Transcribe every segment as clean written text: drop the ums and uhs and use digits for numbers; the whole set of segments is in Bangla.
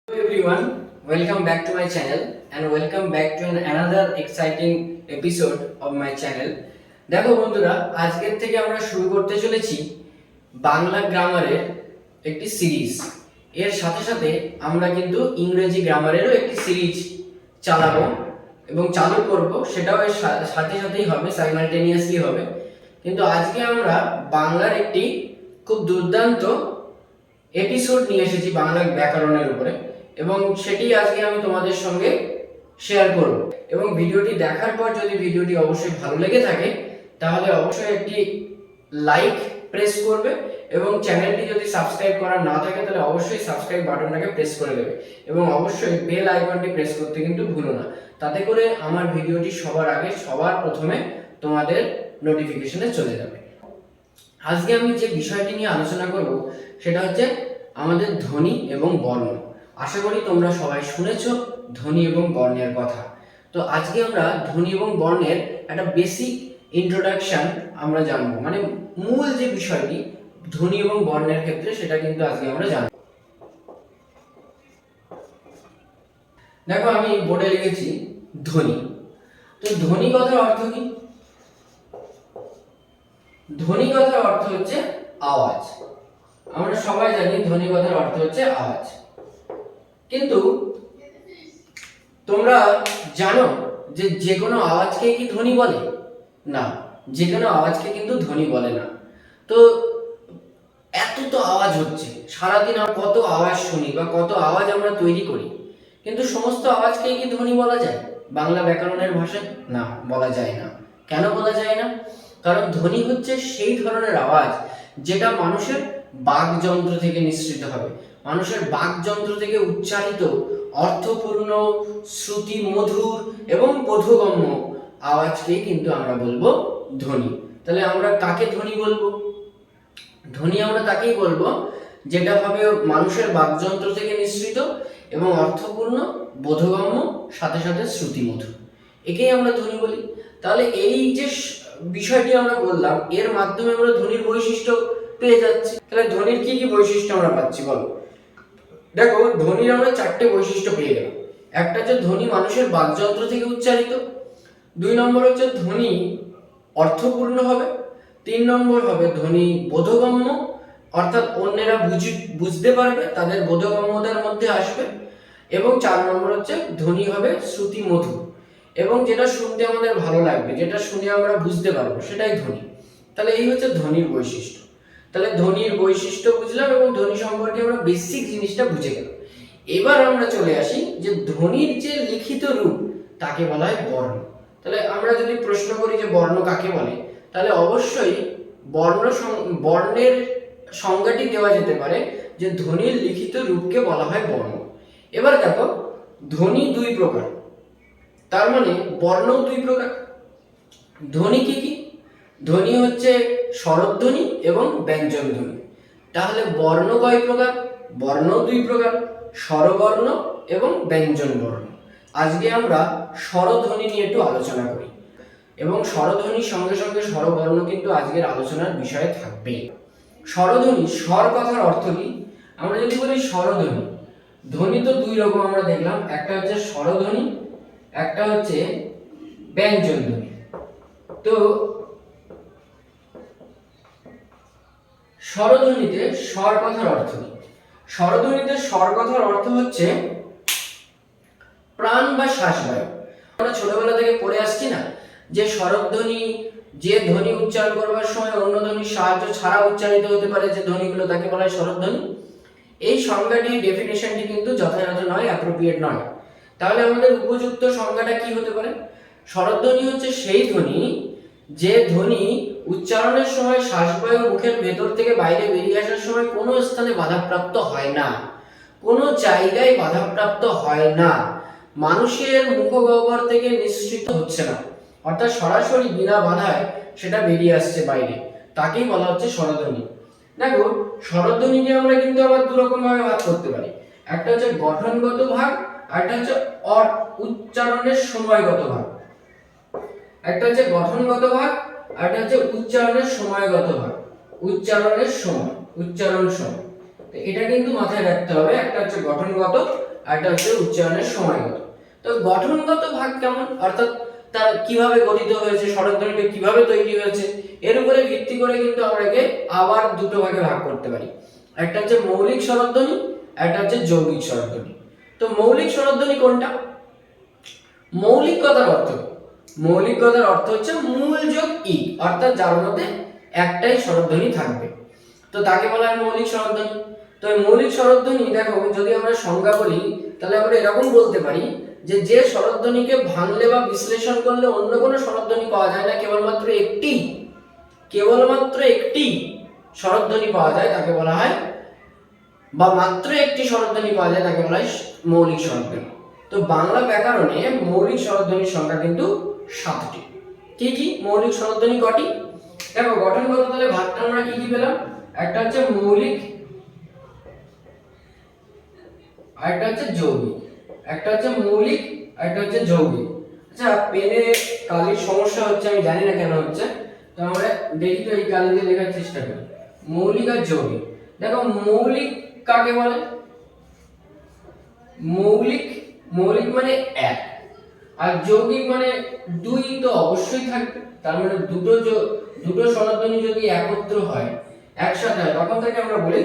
Hello everyone, welcome back to my channel and welcome back to another exciting episode of my channel. দেখো বন্ধুরা, আজকের থেকে আমরা শুরু করতে চলেছি বাংলা গ্রামারের একটি সিরিজ। এর সাথে সাথে আমরা কিন্তু ইংরেজি গ্রামারেরও একটি সিরিজ চালাবো এবং চালু করব, সেটাও এর সাথে সাথেই হবে, সাইমালটেনিয়াসলি হবে। কিন্তু আজকে আমরা বাংলার একটি খুব দুর্দান্ত এপিসোড নিয়ে এসেছি বাংলা ব্যাকরণের উপরে, এবং সেটি আজকে আমি তোমাদের সঙ্গে শেয়ার করব। এবং ভিডিওটি দেখার পর যদি ভিডিওটি অবশ্যই ভালো লেগে থাকে তাহলে অবশ্যই একটি লাইক প্রেস করবে, এবং চ্যানেলটি যদি সাবস্ক্রাইব করা না থাকে তাহলে অবশ্যই সাবস্ক্রাইব বাটনটাকে প্রেস করে দেবে, এবং অবশ্যই বেল আইকনটি প্রেস করতে কিন্তু ভুলো না। তাতে করে আমার ভিডিওটি সবার আগে সবার প্রথমে তোমাদের নোটিফিকেশনে চলে যাবে। আজকে আমি যে বিষয়টি নিয়ে আলোচনা করব সেটা হচ্ছে আমাদের ধ্বনি এবং বর্ণ। আশা করি তোমরা সবাই শুনেছো ধ্বনি এবং বর্ণের কথা। তো আজকে আমরা ধ্বনি এবং বর্ণের একটা বেসিক ইন্ট্রোডাকশন আমরা জানবো, মানে মূল যে বিষয়টি ধ্বনি এবং বর্ণের ক্ষেত্রে সেটা কিন্তু আজকে আমরা জানবো। দেখো, আমি বোর্ডে লিখেছি ধ্বনি। তো ধ্বনি কথার অর্থ কি? ধ্বনি কথার অর্থ হচ্ছে আওয়াজ। আমরা সবাই জানি ধ্বনি কথার অর্থ হচ্ছে আওয়াজ, কিন্তু তোমরা জানো যে যে কোনো আওয়াজকে কি ধ্বনি বলে? না, যে কোনো আওয়াজকে কিন্তু ধ্বনি বলে না। তো এত তো আওয়াজ হচ্ছে, সারাদিন আমরা কত আওয়াজ শুনি বা কত আওয়াজ আমরা তৈরি করি, কিন্তু সমস্ত আওয়াজকে কি ধ্বনি বলা যায় বাংলা ব্যাকরণের ভাষায়? না, বলা যায় না। কেন বলা যায় না? কারণ ধ্বনি হচ্ছে সেই ধরনের আওয়াজ যেটা মানুষের বাকযন্ত্র থেকে নিঃসৃত হবে, মানুষের বাকযন্ত্র থেকে উচ্চারিত অর্থপূর্ণ, শ্রুতি মধুর এবং বোধগম্য আওয়াজকেই কিন্তু আমরা বলবো ধ্বনি। তাহলে আমরা কাকে ধ্বনি বলবো? ধ্বনি আমরা তাকেই বলবো যেটা হবে মানুষের বাকযন্ত্র থেকে নিঃসৃত এবং অর্থপূর্ণ, বোধগম্য, সাথে সাথে শ্রুতিমধুর, একেই আমরা ধ্বনি বলি। তাহলে এই যে বিষয়টি আমরা বললাম, এর মাধ্যমে আমরা ধ্বনির বৈশিষ্ট্য পেয়ে যাচ্ছি। তাহলে ধ্বনির কি কি বৈশিষ্ট্য আমরা পাচ্ছি বলো? দেখো, ধ্বনির আমরা চারটে বৈশিষ্ট্য পেয়ে গেলাম। একটা হচ্ছে ধ্বনি মানুষের বাকযন্ত্র থেকে উচ্চারিত, 2 নম্বর হচ্ছে ধ্বনি অর্থপূর্ণ হবে, 3 নম্বর হবে ধ্বনি বোধগম্য, অর্থাৎ অন্যেরা বুঝতে পারবে, তাদের বোধগম্যতার মধ্যে আসবে, এবং 4 নম্বর হচ্ছে ধ্বনি হবে শ্রুতি মধুর, এবং যেটা শুনতে আমাদের ভালো লাগবে, যেটা শুনে আমরা বুঝতে পারবো, সেটাই ধ্বনি। তাহলে এই হচ্ছে ধ্বনির বৈশিষ্ট্য। তাহলে ধ্বনির বৈশিষ্ট্য বুঝলাম এবং ধ্বনি সম্পর্কে আমরা বেসিক জিনিসটা বুঝে গেলাম। এবার আমরা চলে আসি যে ধ্বনির যে লিখিত রূপ তাকে বলা হয় বর্ণ। তাহলে আমরা যদি প্রশ্ন করি যে বর্ণ কাকে বলে, তাহলে অবশ্যই বর্ণের সংজ্ঞাটি দেওয়া যেতে পারে যে ধ্বনির লিখিত রূপকে বলা হয় বর্ণ। এবার দেখো, ধ্বনি 2 প্রকার, তার মানে বর্ণ 2 প্রকার। ধ্বনি কি কি? ধ্বনি হচ্ছে স্বরধ্বনি এবং ব্যঞ্জন ধ্বনি। তাহলে বর্ণ কয় প্রকার? বর্ণ 2 প্রকার, স্বরবর্ণ এবং ব্যঞ্জন বর্ণ। আজকে আমরা স্বরধ্বনি নিয়ে একটু আলোচনা করি, এবং স্বরধ্বনির সঙ্গে সঙ্গে স্বরবর্ণ কিন্তু আজকের আলোচনার বিষয়ে থাকবে। স্বরধ্বনি, স্বর কথার অর্থ কি? আমরা যদি বলি স্বরধ্বনি, ধ্বনি তো 2 রকম আমরা দেখলাম, একটা হচ্ছে স্বরধ্বনি, একটা হচ্ছে ব্যঞ্জন ধ্বনি। তো স্বরধ্বনিতে স্বর কথার অর্থ কি? স্বরধ্বনিতে স্বর কথার অর্থ হচ্ছে প্রাণ বা শ্বাসবায়ু। আমরা ছোটবেলা থেকে পড়ে আসছি না যে স্বরধ্বনি যে ধ্বনি উচ্চারণ করবার সময় অন্য ধ্বনির সাহায্য ছাড়া উচ্চারিত হতে পারে, যে ধ্বনিগুলো, তাকে বলা হয় স্বরধ্বনি। এই সংজ্ঞাটি, ডেফিনেশনটি কিন্তু যথাযথ নয়, অ্যাপ্রোপ্রিয়েট নয়। তাহলে আমাদের উপযুক্ত সংজ্ঞাটা কি হতে পারে? স্বরধ্বনি হচ্ছে সেই ধ্বনি যে ধ্বনি উচ্চারণের সময় শ্বাসবায়ু মুখের ভেতর থেকে বাইরে বেরিয়ে আসার সময় কোনো স্থানে বাধাপ্রাপ্ত হয় না, কোনো জায়গায় বাধাপ্রাপ্ত হয় না, মানুষের মুখগহ্বর থেকে নিঃসৃত হচ্ছে না, অর্থাৎ সরাসরি বিনা বাধায় সেটা বেরিয়ে আসছে বাইরে, তাকেই বলা হচ্ছে স্বরধ্বনি। দেখো, স্বরধ্বনিকে আমরা কিন্তু আবার 2 রকম ভাবে ভাগ করতে পারি। একটা হচ্ছে গঠনগত ভাগ, আর একটা হচ্ছে উচ্চারণের সময়গত ভাগ। একটা হচ্ছে গঠনগত ভাগ, আর একটা হচ্ছে উচ্চারণের সময়গত ভাগ। উচ্চারণ সময়, তো এটা কিন্তু মাথায় রাখতে হবে। একটা হচ্ছে গঠনগত, আর একটা হচ্ছে উচ্চারণের সময়গত। তো গঠনগত ভাগ কেমন, অর্থাৎ তার কিভাবে গঠিত হয়েছে, স্বরধ্বনিটা কিভাবে তৈরি হয়েছে, এর উপরে ভিত্তি করে কিন্তু আমরা একে আবার দুটো ভাগে ভাগ করতে পারি। একটা হচ্ছে মৌলিক স্বরধ্বনি, একটা হচ্ছে যৌগিক স্বরধ্বনি। তো মৌলিক স্বরধ্বনি কোনটা? মৌলিক কথার অর্থ, মৌলিক কথার অর্থ হচ্ছে মূল যোগ ই, অর্থাৎ যার মধ্যে একটাই স্বরধ্বনি থাকবে, তো তাকে বলা হয় মৌলিক স্বরধ্বনি। তো এই মৌলিক স্বরধ্বনি দেখো, যদি আমরা সংজ্ঞা বলি তাহলে আমরা এরকম বলতে পারি যে যে স্বরধ্বনিকে ভাঙলে বা বিশ্লেষণ করলে অন্য কোনো স্বরধ্বনি পাওয়া যায় না, কেবলমাত্র একটি স্বরধ্বনি পাওয়া যায় তাকে বলা হয়, বা মাত্র একটি স্বরধ্বনি পাওয়া যায় তাকে বলা হয় মৌলিক স্বরধ্বনি। তো বাংলা ব্যাকরণে মৌলিক স্বরধ্বনির সংখ্যা কিন্তু 7টি। কি কি মৌলিক স্বরধ্বনি কটি? দেখো গঠনগত তাহলে ভাগটা আমরা কি কি পেলাম, একটা হচ্ছে মৌলিক, আরেকটা হচ্ছে যৌগিক, একটা হচ্ছে মৌলিক, আরেকটা হচ্ছে যৌগিক। আচ্ছা, পেনে কালির সমস্যা হচ্ছে, আমি জানি না কেন হচ্ছে, তো আমরা দেখি তো এই কালি দিয়ে লেখার চেষ্টা করি। মৌলিক আর যৌগিক, দেখো মৌলিক কাকে বলে? মৌলিক, মৌলিক মানে এক, আর যৌগিক মানে দুই তো অবশ্যই থাকবে, তার মানে দুটো স্বরধ্বনি যদি একত্র হয়, একসাথে হয়, তখন থেকে আমরা বলি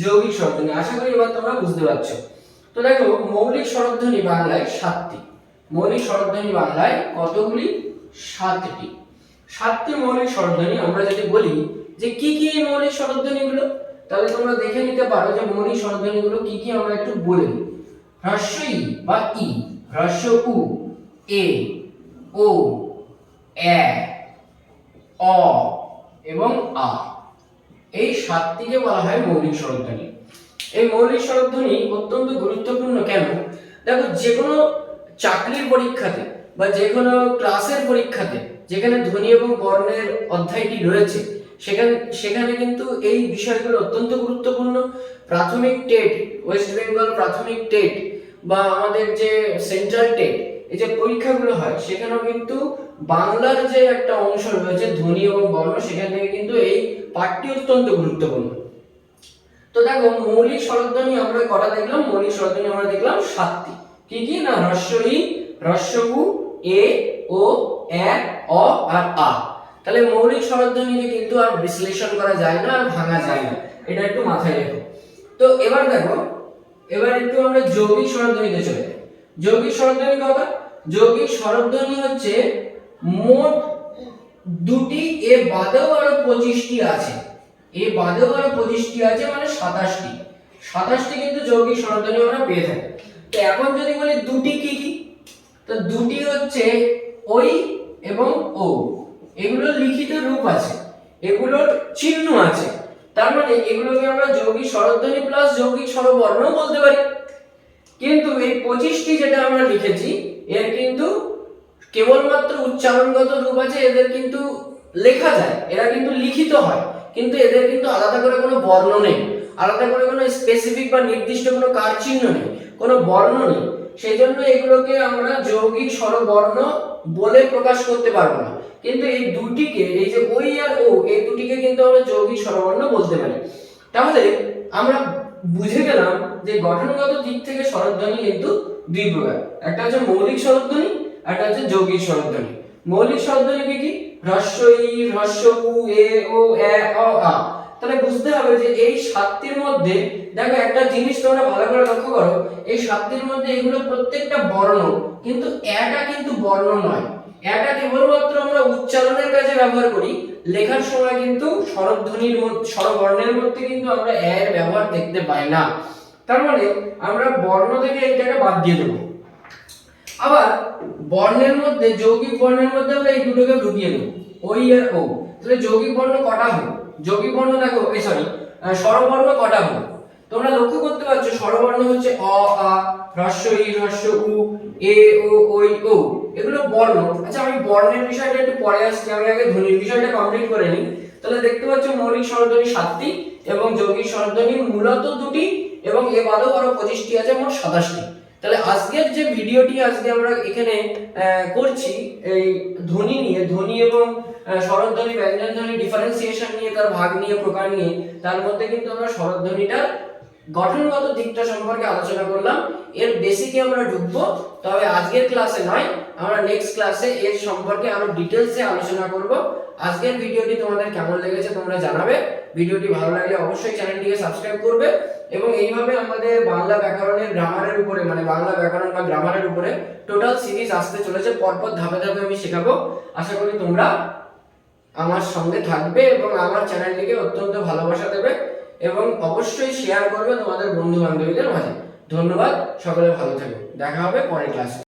যৌগিক স্বরধ্বনি। আশা করি এবার তোমরা বুঝতে পারছো। তো দেখো মৌলিক স্বরধ্বনি বাংলায় 7টি। মৌলিক স্বরধ্বনি বাংলায় কতগুলি? 7টি। 7টি মৌলিক স্বরধ্বনি। আমরা যদি বলি যে কি কি এই মৌলিক স্বরধ্বনিগুলো, তাহলে তোমরা দেখে নিতে পারো যে মৌলিক স্বরধ্বনিগুলো কি কি, আমরা একটু বলে দিই। হ্রস্ব ই বা ই, হ্রস্ব উ, এ, ও, এ, অ এবং আ, এই 7টিকে বলা হয় মৌলিক স্বরধ্বনি। এই মৌলিক স্বরধ্বনি অত্যন্ত গুরুত্বপূর্ণ। কেন? দেখো যে কোনো চাকরির পরীক্ষাতে বা যে কোনো ক্লাসের পরীক্ষাতে যেখানে ধ্বনি এবং বর্ণের অধ্যায়টি রয়েছে, সেখানে কিন্তু এই বিষয়গুলো অত্যন্ত গুরুত্বপূর্ণ। প্রাথমিক টেট, ওয়েস্ট বেঙ্গল প্রাথমিক টেট বা আমাদের যে সেন্ট্রাল টেট, এই যে পরীক্ষাগুলো হয়, সেখানেও কিন্তু বাংলার যে একটা অংশ রয়েছে ধ্বনি এবং বর্ণ, সেখান থেকে কিন্তু এই পাঠটি অত্যন্ত গুরুত্বপূর্ণ। তো দেখো মৌলিক স্বরধ্বনি আমরা কটা দেখলাম? মৌলিক স্বরধ্বনি আমরা দেখলাম 7টি। কি কি না? হ্রস্ব ই, হ্রস্ব উ, এ, ও, এ, অ আর আ। তাহলে মৌলিক স্বরধ্বনিকে কিন্তু আর বিশ্লেষণ করা যায় না, আর ভাঙা যায় না, এটা একটু মাথায় রেখো। তো এবার দেখো, এবার একটু আমরা যৌগিক স্বরধ্বনিতে চলে যাই। যৌগিক স্বরধ্বনি কথা, যৌগিক স্বরধ্বনি হচ্ছে মোট দুটি, এ বাদেও আরো 25টি আছে, এ বাদেও আরো 25টি আছে, মানে 27টি কিন্তু যৌগিক স্বরধ্বনি আমরা পেয়ে থাকি। তো এখন যদি বলি দুটি কি কি, তো দুটি হচ্ছে ওই এবং ও, এগুলো লিখিত রূপ আছে, এগুলোর চিহ্ন আছে, তার মানে এগুলোকে আমরা যৌগিক স্বরধ্বনি প্লাস যৌগিক স্বরবর্ণও বলতে পারি। কিন্তু এই 25টি যেটা আমরা লিখেছি, এর কিন্তু কেবলমাত্র উচ্চারণগত রূপ আছে, এদের কিন্তু লেখা যায়, এরা কিন্তু লিখিত হয়, কিন্তু এদের কিন্তু আলাদা করে কোনো বর্ণ নেই, আলাদা করে কোনো স্পেসিফিক বা নির্দিষ্ট কোনো কার চিহ্ন নেই, কোনো বর্ণ নেই। সেই জন্য এগুলোকে আমরা যৌগিক স্বরবর্ণ বলে প্রকাশ করতে পারবো না। কিন্তু এই দুটিকে, এই যে ওই আর ও, এই দুটিকে কিন্তু আমরা যৌগিক স্বরবর্ণ বলতে পারি। তাহলে আমরা বুঝে গেলাম যে গঠনগত দিক থেকে স্বরধ্বনি কিন্তু দুই প্রকার, একটা হচ্ছে মৌলিক স্বরধ্বনি, একটা হচ্ছে যৌগিক স্বরধ্বনি। মৌলিক স্বরধ্বনি কি কি? হ্রস্ব ই, হ্রস্ব উ, এ, ও, এ, অ, আ। তাহলে বুঝতে হবে যে এই 7টির মধ্যে, দেখো একটা জিনিস তোমরা ভালো করে লক্ষ্য করো, এই 7টির মধ্যে এগুলো প্রত্যেকটা বর্ণ, কিন্তু এটা কিন্তু বর্ণ নয়, এটা কেবলমাত্র আমরা উচ্চারণের কাজে ব্যবহার করি, লেখার সময় কিন্তু স্বরধ্বনির মধ্যে, স্বরবর্ণের মধ্যে কিন্তু আমরা এর ব্যবহার দেখতে পাই না। তার মানে আমরা বর্ণ থেকে এইটাকে বাদ দিয়ে দেবো। আবার বর্ণের মধ্যে, যৌগিক বর্ণের মধ্যে আমরা এই দুটোকে ঢুকিয়ে দেবো, ওই আর ও। তাহলে যৌগিক বর্ণ কটা হলো? যৌগিক বর্ণ দেখো, স্বরবর্ণ কটা হলো? তোমরা লক্ষ্য করতে পারছো স্বরবর্ণ হচ্ছে অ, আ, হ্রস্ব ই, হ্রস্ব উ, এ, ও, ওই, ও, এগুলো বর্ণ। আচ্ছা, আমি বর্ণের বিষয়টা একটু পরে আসছি, আমি আগে ধ্বনির বিষয়টা কমপ্লিট করে নিই। তাহলে দেখতে পাচ্ছ মৌলিক স্বরধ্বনি 7টি এবং যৌগিক স্বরধ্বনি মূলত 2টি, এবং এ বাদেও আরো 25টি আছে, মোট 27টি। তাহলে আজকের যে ভিডিওটি আজকে আমরা এখানে করছি এই ধ্বনি নিয়ে, ধ্বনি এবং স্বরধ্বনি, ব্যঞ্জনধ্বনি ডিফারেন্সিয়েশন নিয়ে, তার ভাগ নিয়ে, প্রকার নিয়ে, তার মধ্যে কিন্তু আমরা স্বরধ্বনিটা গঠনগত দিকটা সম্পর্কে আলোচনা করলাম, এর বেসিকে আমরা ঢুকবো, তবে আজকের ক্লাসে নয়, আমরা নেক্সট ক্লাসে এর সম্পর্কে আরো ডিটেলসে আলোচনা করব। আজকের ভিডিওটি তোমাদের কেমন লেগেছে তোমরা জানাবে। ভিডিওটি ভালো লাগলে অবশ্যই চ্যানেলটিকে সাবস্ক্রাইব করবে এবং এইভাবে আমাদের বাংলা ব্যাকরণের গ্রামারের উপরে, মানে বাংলা ব্যাকরণ বা গ্রামারের উপরে টোটাল সিরিজ আসতে চলেছে, পরপর ধাপে ধাপে আমি শেখাবো। আশা করি তোমরা আমার সঙ্গে থাকবে এবং আমার চ্যানেলটিকে অত্যন্ত ভালোবাসা দেবে এবং অবশ্যই শেয়ার করবে তোমাদের বন্ধু বান্ধবীদের মাঝে। ধন্যবাদ, সকলে ভালো থেকো, দেখা হবে পরের ক্লাসে।